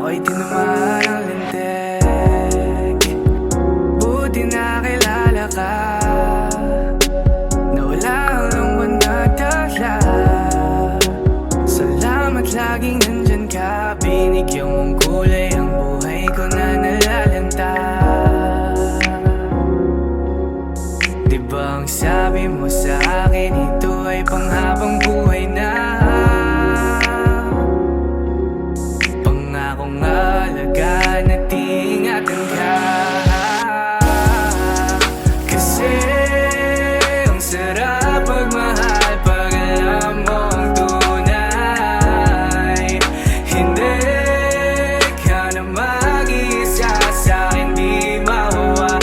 Ako'y tinamaan ng lintik. Buti na kilala ka, na wala ang lungkot na dala. Salamat laging nandyan ka, binigyan mong kulay ang buhay ko na nalalanta. Diba ang sabi mo sa akin, ito ay panghabang buhay na. Pangakong alagaan at ingatan ka. Kasi ang sarap magmahal pag alam mong tunay. Hindi ka na mag-iisa sa'kin, di mawawalay.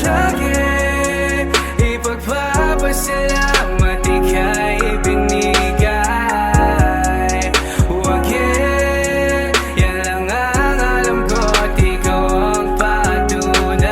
Lagi ipagpapasalamat ika'y binigay. Huwag yan lang ang alam ko at ikaw ang patunay.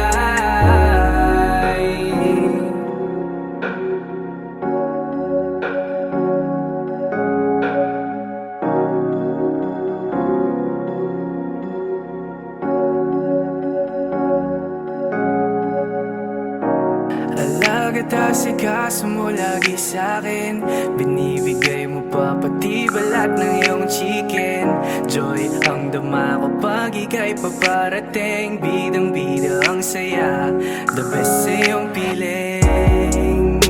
Alaga asikaso mo lagi sa'kin, binibigay mo pa pati balat ng iyong chicken. Joy ang dama ko pag ika'y paparating, bidang-bida ang saya, the best sa iyong piling.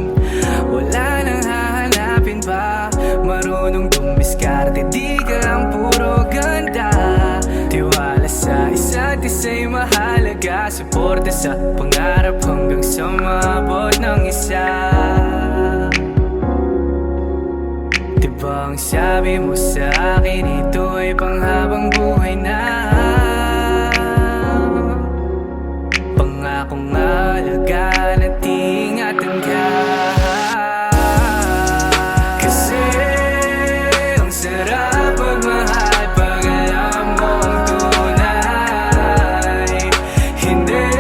Wala nang hahanapin pa, marunong dumiskarte, di ka lang puro ganda. Tiwala sa isa't isa'y mahalaga, suporta sa pangarap hanggang sa maabot ng isa. Diba ang sabi mo sa akin, ito ay panghabang buhay na. Pangakong alagaan at ingatan ka. Kasi ang sarap magmahal pag alam mong tunay. Hindi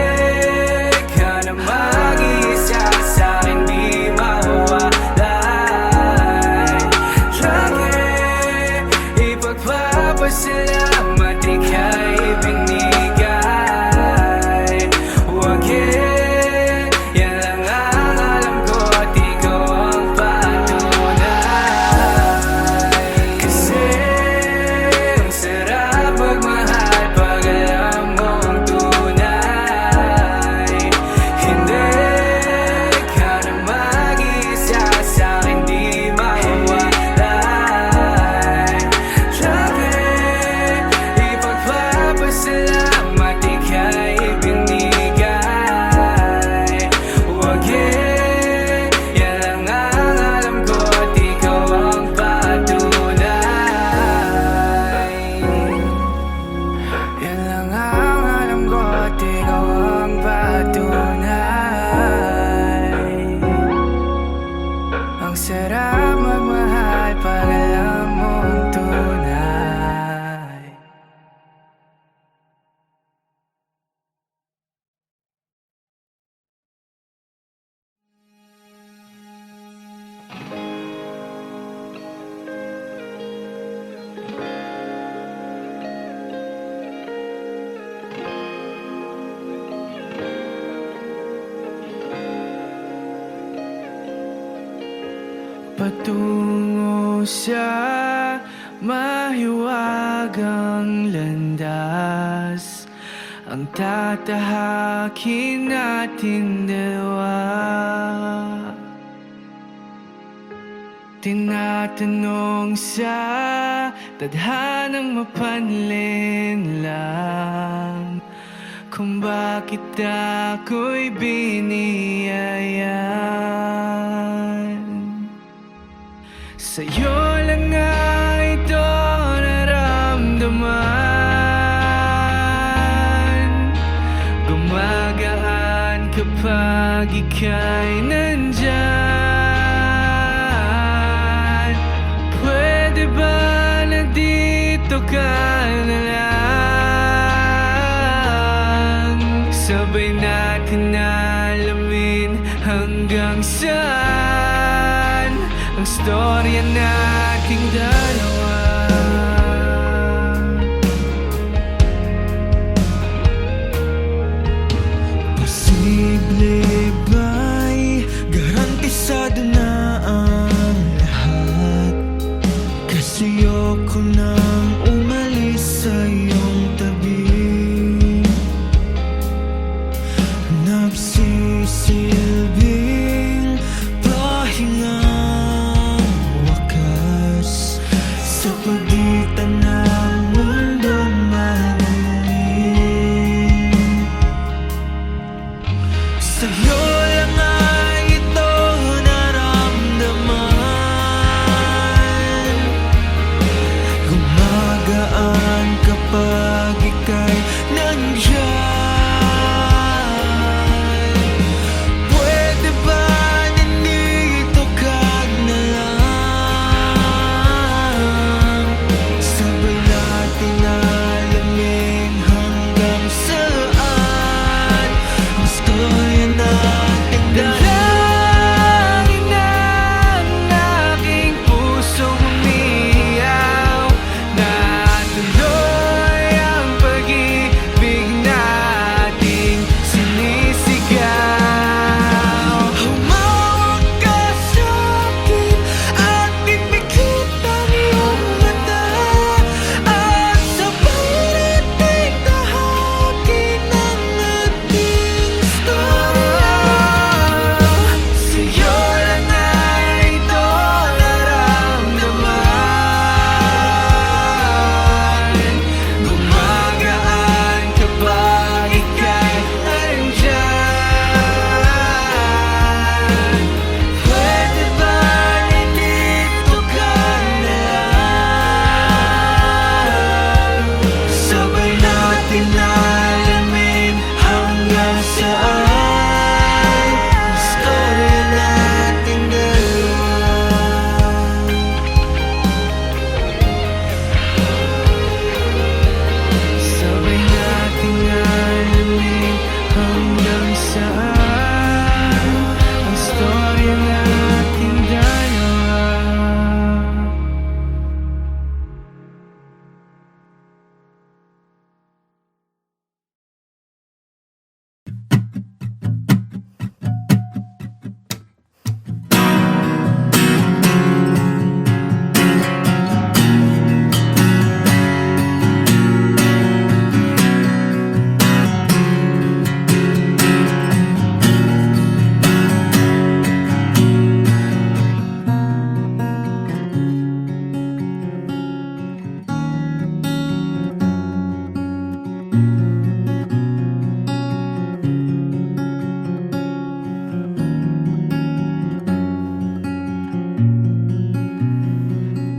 ka na mag-iisa sa'kin, di mawawalay. Lagi ipagpapasalamat ika'y binigay. Huwag yan lang ang alam ko at ikaw ang patunay. Kasi ang sarap magmahal pag alam mong tunay. Hindi ka na mag-iisa sa'kin, di mawawalay. Lagi ipagpapasalamat ika'y binigay. Huwag yan lang ang alam ko at ikaw ang patunay. Yan lang ang alam ko at ikaw ang patunay. Ang sarap magmahal pag alam mong tunay. Patungo sa mahiwagang landas, ang tatahakin natin dalawa. Tinatanong sa tadhanang mapanlinlang kung bakit ako'y biniyayan. Sa'yo lang nga ito naramdaman, gumagaan kapag ika'y nandyan. Pwede ba na dito ka na lang, sabay natin alamin hanggang saan ang storya nating dalawa.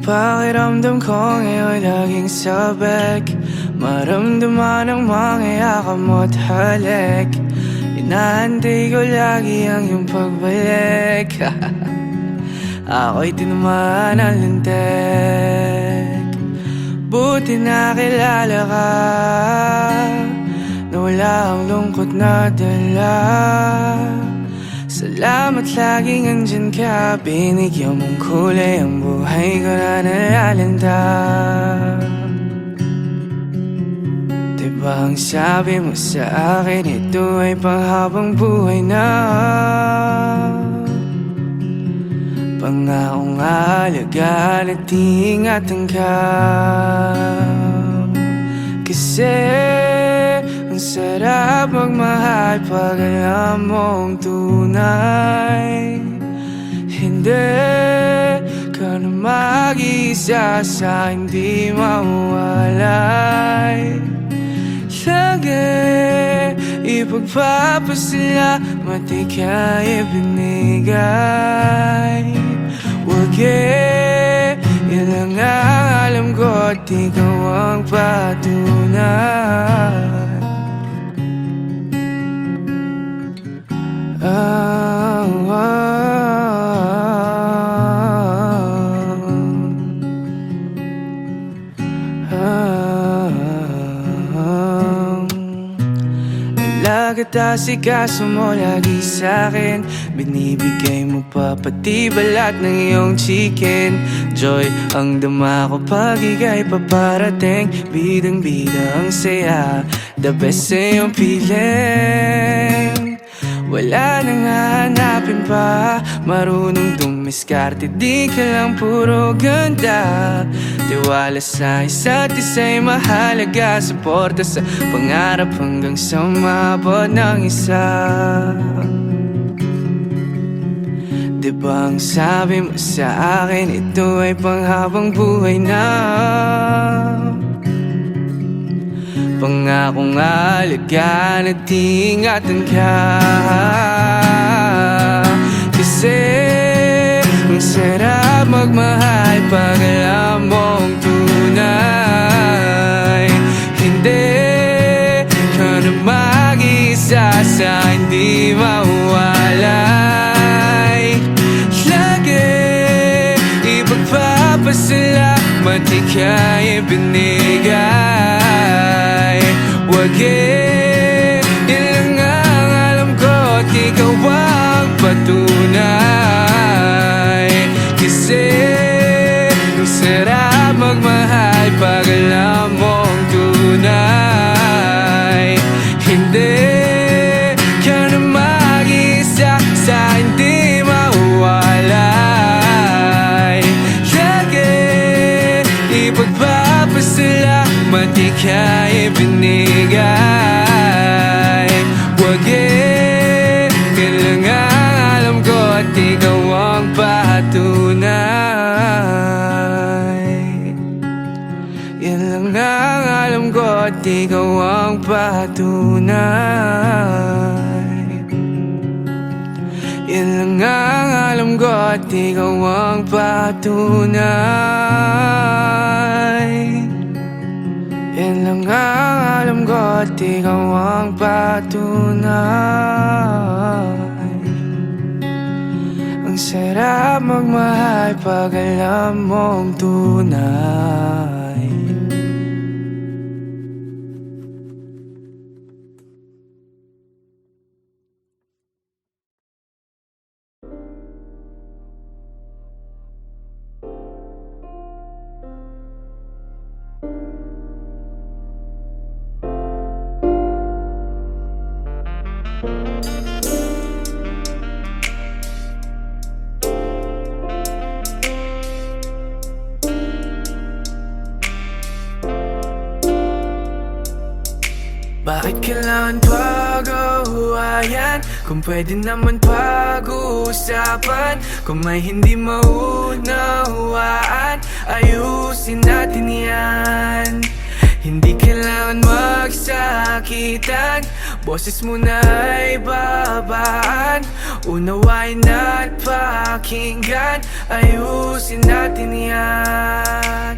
Pakiramdam ko ngayon laging sabik, maramdaman ang mga yakap mo't halik. Inaantay ko lagi ang iyong pagbalik. Ako'y tinamaan ng lintik. Buti na kilala ka, na wala ang lungkot na dala. Salamat laging andyan ka, binigyan mong kulay ang buhay ko na nalalanta. Diba ang sabi mo sa akin, ito ay panghabang buhay na. Pangakong aalagaan at ingatan ka. Kasi ang sarap magmahal pag alam mong tunay. Hindi ka na mag-isa sa hindi mawalay. Lagi ipagpapasalamat ika'y ibinigay. Wag yan lang ang alam ko at ikaw ang patunay. Nagkatasigaso mo lagi sa'kin, binibigay mo pa pati balat ng iyong chicken. Joy ang dama ko pag ika'y paparating, bidang-bida ang saya, the best sa iyong piling. Wala nang hahanapin pa, marunong dumiskarte, di ka lang puro ganda. Tiwala sa isa't isa'y mahalaga, suporta sa pangarap hanggang sa maabot ng isa. Diba ang sabi mo sa akin, ito ay panghabang buhay na. Pangakong alagaan at ingatan ka. Kasi ang sarap magmahal pag alam mong tunay. Hindi ka na mag-isa sa hindi mawalay. Lagi ipagpapasalamat ika'y ibinigay. Wag yan lang ang alam ko at ikaw ang patunay. Kasi ang sarap magmahal pag alam mong tunay. Hindi ka na mag-isa sa hindi mawalay. Lagi ipagpapasalamat ika'y ibinigay. Wag yan lang ang alam ko at ikaw ang patunay. Yan lang ang alam ko at ikaw ang patunay. Yan lang ang alam ko at ikaw ang patunay. Yan lang ang alam ko at ikaw ang patunay. Ang sarap magmahal pag alam mong tunay. Bakit kailangan pag-uwayan kung pwede naman pag-uusapan? Kung may hindi maunawaan, ayusin natin yan. Hindi kailangan magsabi sakitan, boses mo na ay babaan. Unawain at pakinggan, ayusin natin yan.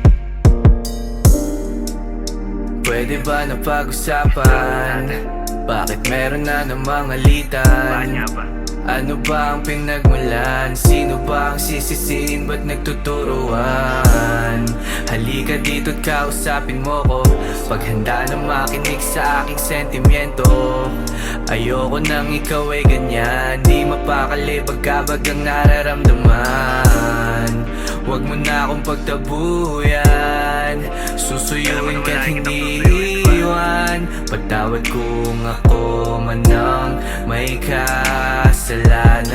Pwede ba na pag-usapan? Bakit meron na namang alitan? Ano ba ang pinagmulan? Sino ba ang sisisiin? Ba't nagtuturuan? Halika dito't kausapin mo ko, paghanda na makinig sa aking sentimiento. Ayoko nang ikaw ay ganyan, di mapakali pagkabagang nararamdaman. Huwag mo na akong pagtabuyan, susuyuin ka't hindi iwan. Patawad kung ako man ang may kasalanan.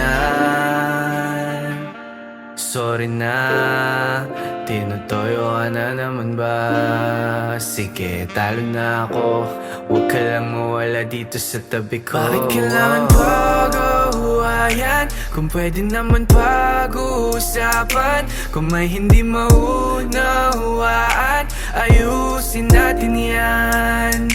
Sorry na, tinutoyo ka na naman ba? Sige, talo na ako, huwag ka lang mawala dito sa tabi ko. Bakit kailangan pag-awayan kung pwede naman pag-uusapan? Kung may hindi maunawaan, ayusin natin yan.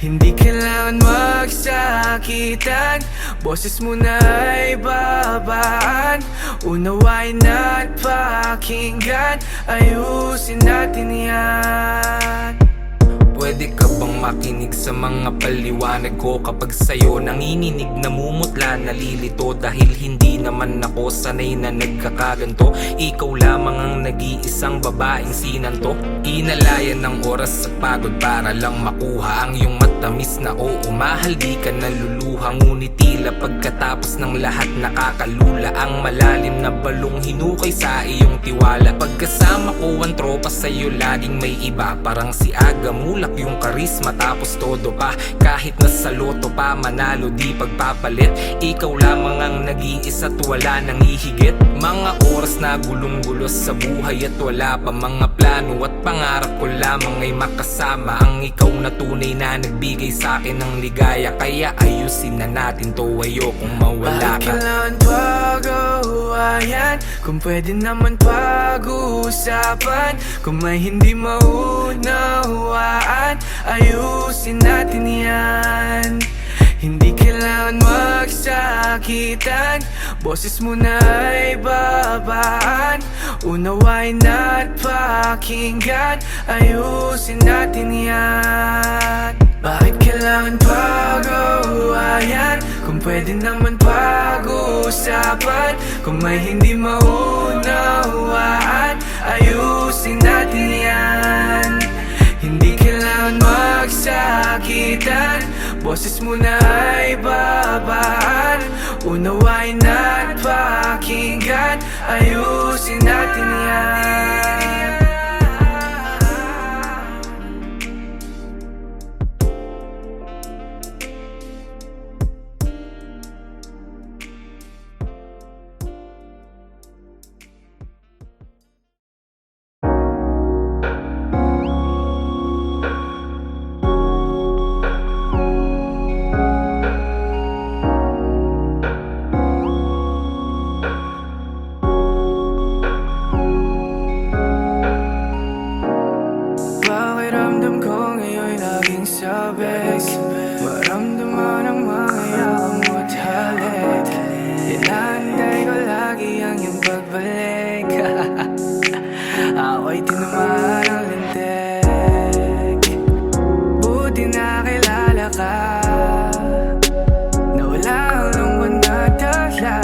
Hindi kailangan magsakitan, boses mo na ay babaan. Unawain at pakinggan, ayusin natin yan. Pwede ka bang makinig sa mga paliwanag ko? Kapag sa'yo nanginginig, namumutla, nalilito. Dahil hindi naman ako sanay na nagkakaganto. Ikaw lamang ang nag-iisang babaeng sinanto. Inalayan ng oras sa pagod para lang makuha ang iyong matamis na oo. Mahal, di ka naluluha, ngunit tila pagkatapos ng lahat nakakalula. Ang malalim na balong hinukay sa iyong tiwala. Pagkasama ko ang tropa, sa'yo laging may iba. Parang si Aga Mulak yung karisma, tapos todo pa. Kahit nasa loto pa manalo, di pagpapalit. Ikaw lamang ang nag-iisa't wala nang ihigit. Mga oras na gulong-gulos sa buhay at wala pa mga plano at pangarap ko lamang ay makasama ang ikaw na tunay na nagbigay sa akin ng ligaya. Kaya ayusin na natin to, ayokong mawala Bakit ka. kailangan pag-awayan kung pwede naman pag-uusapan? Kung may hindi maunawaan, ayusin natin yan. Hindi kailangan magsakitan, boses mo na ay babaan. Unawain at pakinggan, ayusin natin yan. Bakit kailangan pag-awayan kung pwede naman pag-uusapan? Kung may hindi maunawaan, ayusin natin yan. Hindi kailangan magsakitan, boses mo na ay babaan. Unawain at pakinggan, ayusin natin yan. Pakiramdam ko ngayon'y laging sabik, maramdaman ang mga yakang mo't halik. Inaantay ko lagi ang iyong pagbalik. Ako'y tinamaan ng lintik, buti nakilala ka. Nawala ang lungkot na dala.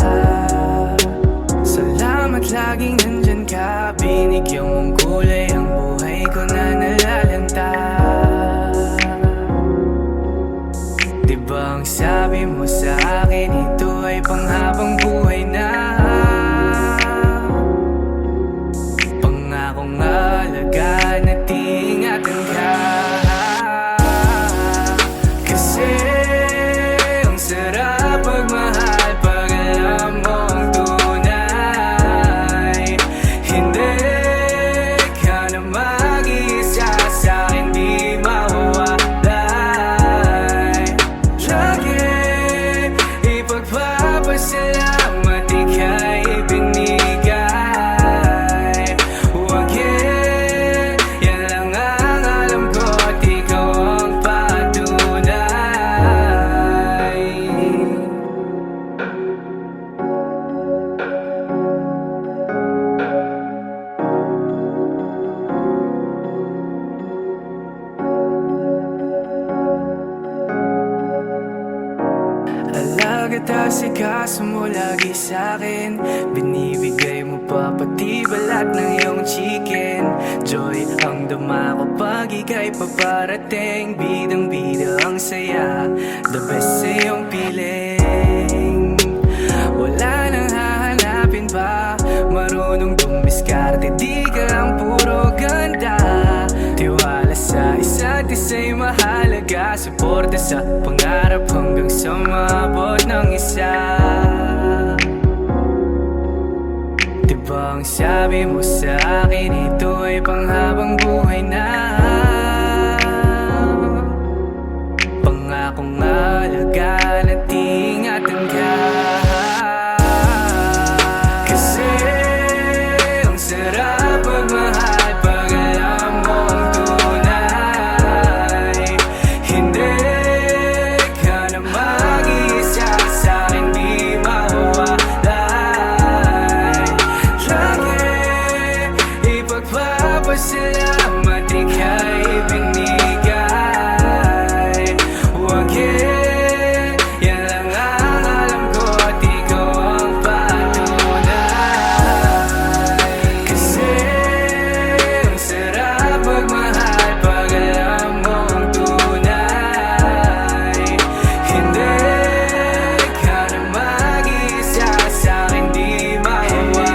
Salamat laging nandyan ka, binigyan mong kulay ang buhay ko na nalalanta. Diba ang sabi mo sa akin, ito ay panghabang buhay na. Pangakong alagaan at ingatan ka. Kasi ang sarap pagmahal pag alam mo ang tunay. Hindi Bakit asikaso mo lagi sa'kin? Binibigay mo pa pati balat ng iyong chicken. Joy ang dama ko pag ika'y paparating. Bidang bida ang saya, the best sa iyong piling. Wala nang hahanapin pa, marunong dumiskarte, di ka lang puro ganda. Tiwala sa isa't isa'y mahalaga, suporta sa pangarap hanggang sa maabot ng isa. Diba ang sabi mo sa akin, ito ay panghabang buhay na. Pangakong alagaan at ingatan ka. Kasi ang sarap magmahal pag alam mong tunay. Hindi ka na mag-iisa sa'kin, di mawawalay. Lagi ipagpapasalamat ika'y binigay. Huwag yan lang ang alam ko at ikaw ang patunay. Kasi ang sarap magmahal pag alam mong tunay. Hindi ka na mag-iisa sa'kin, di mawawalay.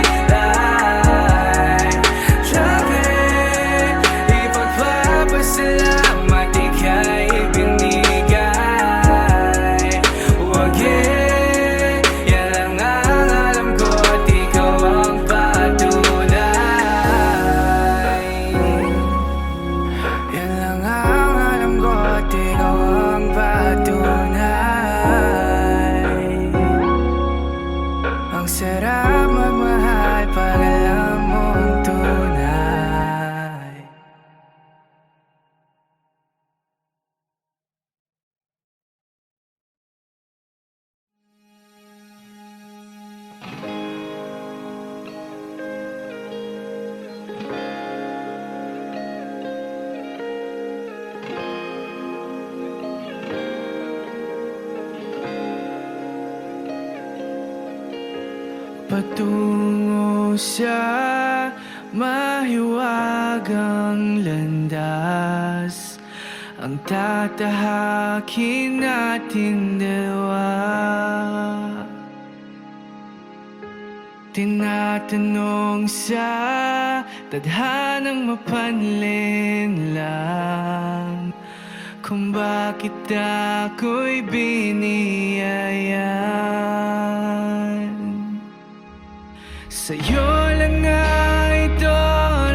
Lagi ipagpapasalamat ika'y binigay. Huwag yan lang ang alam ko at ikaw ang patunay. Yan lang ang alam ko at ikaw ang patunay. Ang sarap magmahal pag alam mong tunay. Patungo sa mahiwagang landas, ang tatahakin natin dalawa. Tinatanong sa tadhanang mapanlin lang kung bakit ako'y biniyayan. Sa'yo lang nga ito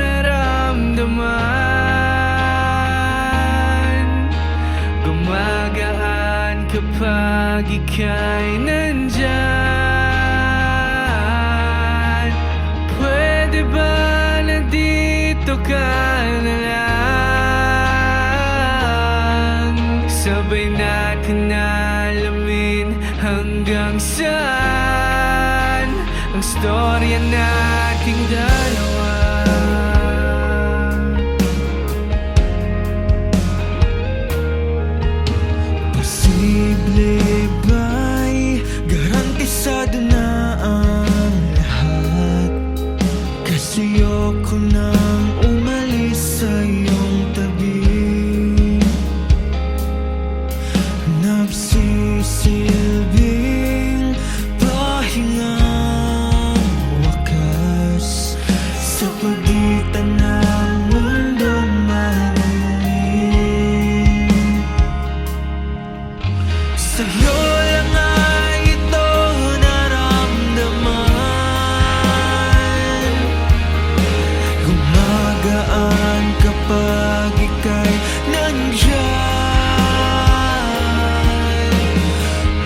naramdaman, gumagaan kapag ika'y nandyan. Pwede ba na dito ka na lang? Sabay natin alamin hanggang saan ang storya nating dalawa. Posible ba'y garantisado na ang lahat? Kasi ayoko nang umalis sa iyong tabi. Nagsisilbing pahingang wakas sa pagitan ng mundong maguling. Sa'yo lang nga ito naramdaman, gumagaan kapag ika'y nandyan.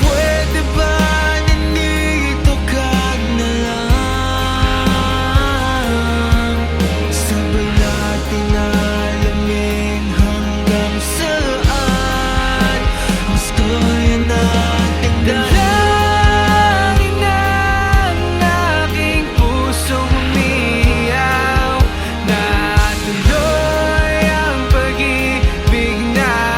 Pwede ba nandito ka na lang? Sabay natin alamin hanggang saan ang storya natin Dalangin ng aking pusong umiyaw na tuloy ang pag-ibig na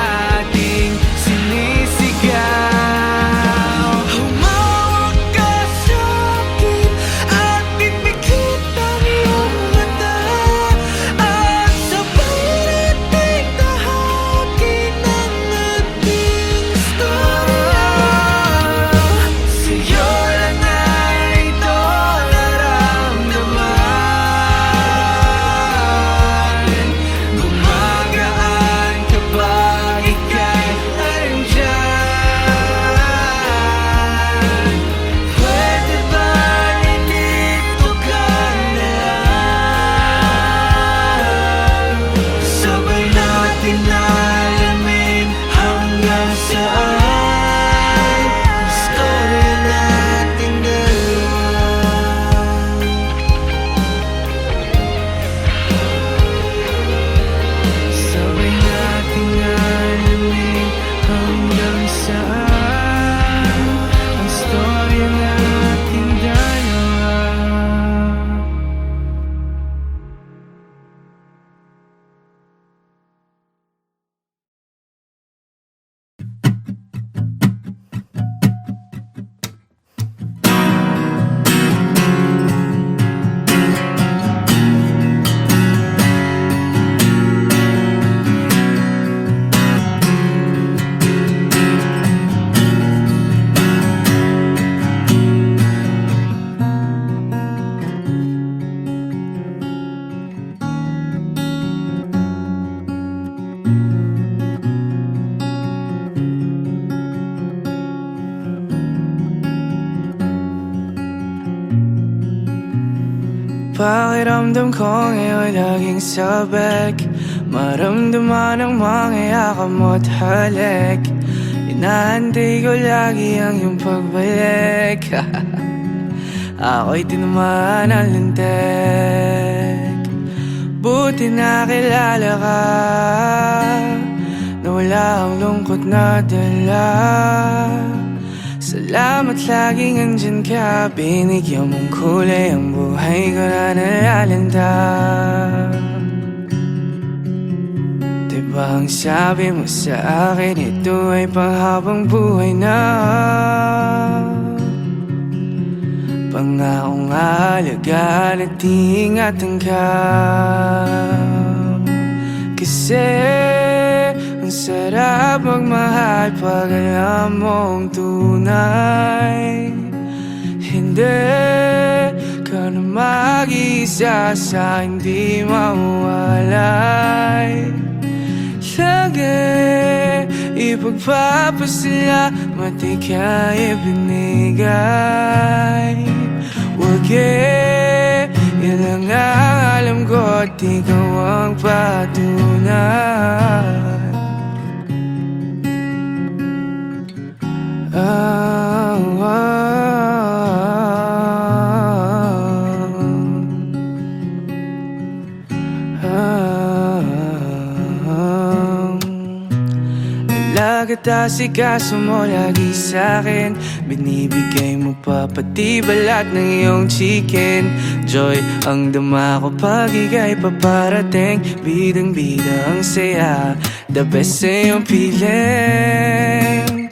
Pakiramdam ko ngayon laging sabik, maramdaman ang mga yakap mo't halik. Inaantay ko lagi ang iyong pagbalik. Ako'y tinamaan ng lintik. Buti nakilala ka, na wala ang lungkot na dala. Salamat laging andyan ka, binigyan mong kulay ang buhay ko na nalalanta. Diba ang sabi mo sa akin, ito ay panghabang buhay na. Pangakong alagaan at ingatan ka. Kasi ang sarap magmahal pag alam mong tunay. Hindi ka na mag-isa sa hindi mawalay. Lagi ipagpapasalamat ika'y ibinigay. Wag yan lang ang alam ko at ikaw ang patunay. Nagkatasi-kaso mo lagi sa'kin, binibigay mo pa pati balat ng iyong chicken. Joy ang dama ko pag ika'y paparating, bidang-bida ang saya, the best sa iyong piling.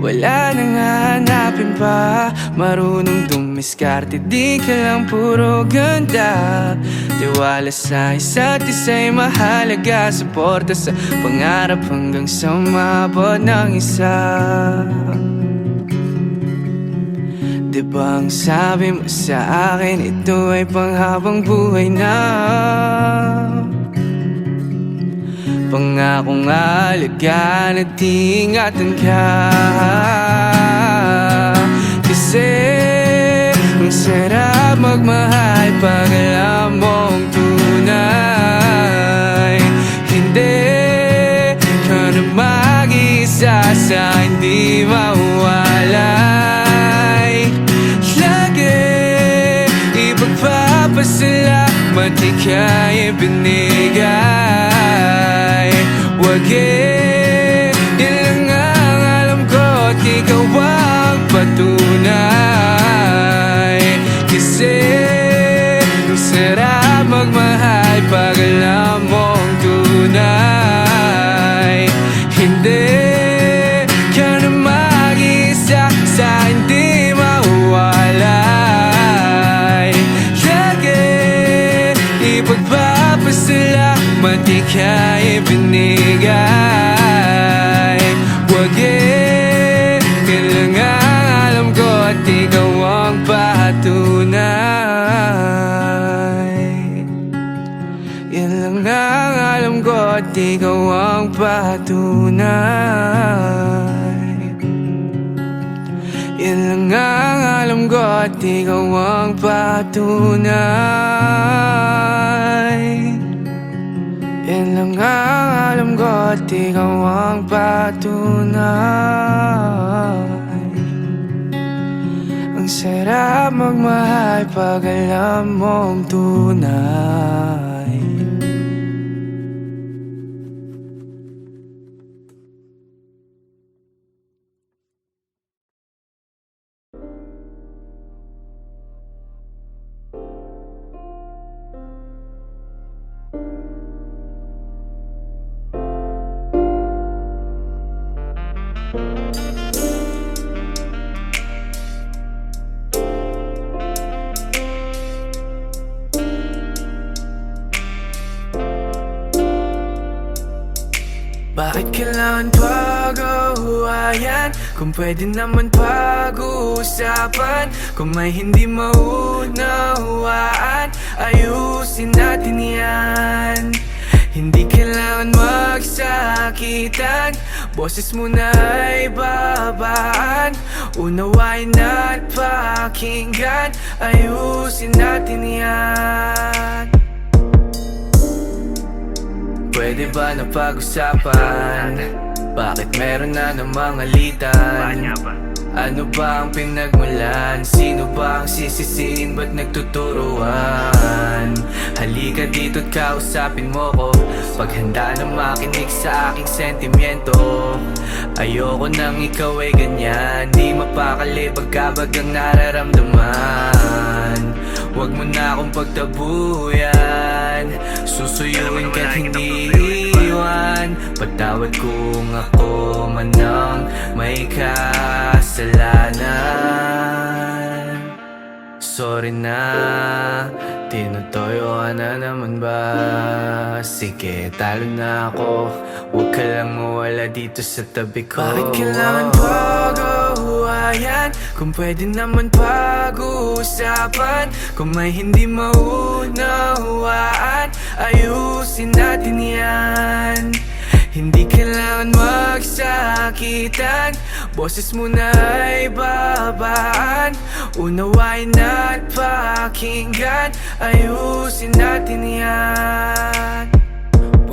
Wala nang hahanapin pa, marunong dumiskarte, di ka lang puro ganda. Tiwala sa isa't isa'y mahalaga, suporta sa pangarap hanggang sa maabot ng isa. Diba ang sabi mo sa akin, ito ay panghabang buhay na. Pangakong alagaan at ingatan ka. Kasi ang sarap magmahal pag alam mong tunay. Hindi ka na mag-isa sa hindi mawalay. Lagi ipagpapasalamat ika'y ibinigay. Wag yan lang ang alam ko at ikaw ang patunay. Kasi ang sarap magmahal pag alam mong tunay. Hindi ka na mag-isa sa hindi mawalay. Lagi ipagpapasalamat ika'y ibinigay. Wag yan lang ang alam ko at ikaw ang patunay. Yan lang ang alam ko at ikaw ang patunay. Yan lang ang alam ko at ikaw ang patunay. Yan lang ang alam ko at ikaw ang patunay. Ang sarap magmahal pag alam mong tunay. Bakit kailangan pag-uwayan kung pwede naman pag-uusapan? Kung may hindi maunawaan, ayusin natin yan. Hindi kailangan magsakitan, boses mo na ay babaan. Unawain at pakinggan, ayusin natin yan. Pwede ba na pag-usapan? Bakit meron na namang alitan? Ano ba ang pinagmulan? Sino ba ang sisisiin? Ba't nagtuturuan? Halika dito't kausapin mo ko, paghanda na makinig sa aking sentimiento. Ayoko nang ikaw ay ganyan, di mapakali pagkabagang nararamdaman. Huwag mo na akong pagtabuyan, susuyuin ka't hindi iwan. Patawad kung ako man ang may kasalanan. Sorry na, tinutoyo ka na naman ba? Sige, talo na ako, huwag ka lang mawala dito sa tabi ko. Bakit kailangan pag-awayan kung pwede naman pag-uusapan? Kung may hindi maunawaan, ayusin natin yan. Hindi kailangan magsakitan, boses mo na ay babaan. Unawain at pakinggan, ayusin natin yan.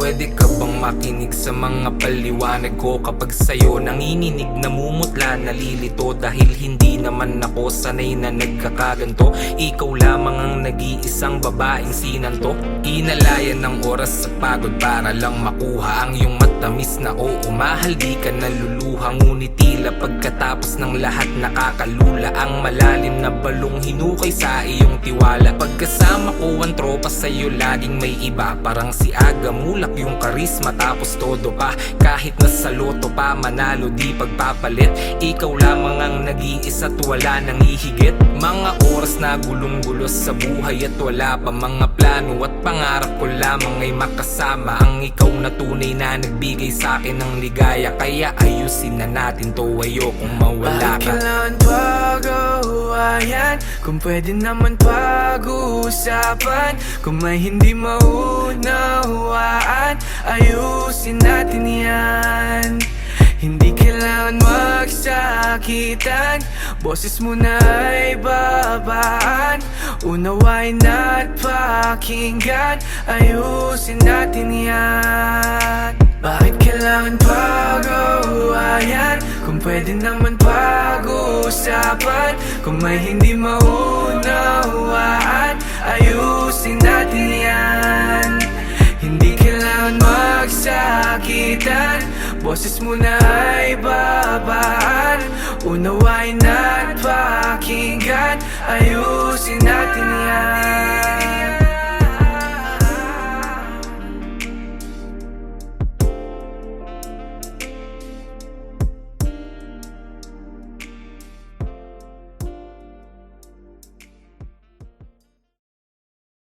Pwede ka bang makinig sa mga paliwanag ko? Kapag sa'yo nanginginig, namumutla, nalilito. Dahil hindi naman ako sanay na nagkakaganto. Ikaw lamang ang nag-iisang babaeng sinanto. Inalayan ng oras sa pagod para lang makuha ang iyong matamis na oo. Mahal, di ka naluluha, ngunit tila pagkatapos ng lahat nakakalula. Ang malalim na balong hinukay sa iyong tiwala. Pagkasama ko ang tropa, sa'yo laging may iba. Parang si Aga Mulak yung karisma, tapos todo pa. Kahit nasa loto pa manalo, di pagpapalit. Ikaw lamang ang nag-iisa't wala nang hihigit. Mga oras na gulong-gulos sa buhay at wala pa mga plano at pangarap ko lamang ay makasama ang ikaw na tunay na nagbigay sa'kin ng ligaya. Kaya ayusin na natin to, ayokong mawala Bakit ka. kailangan pag-awayan kung pwede naman pag-uusapan? Kung may hindi maunawaan, ayusin natin yan. Hindi kailangan magsakitan, boses mo na ay babaan. Unawain at pakinggan, ayusin natin yan. Bakit kailangan pag-awayan kung pwede naman pag-uusapan? Kung may hindi maunawaan, ayusin natin yan. Hindi kailangan magsakitan, boses mo na ay babaan. Unawain at pakinggan, ayusin natin yan.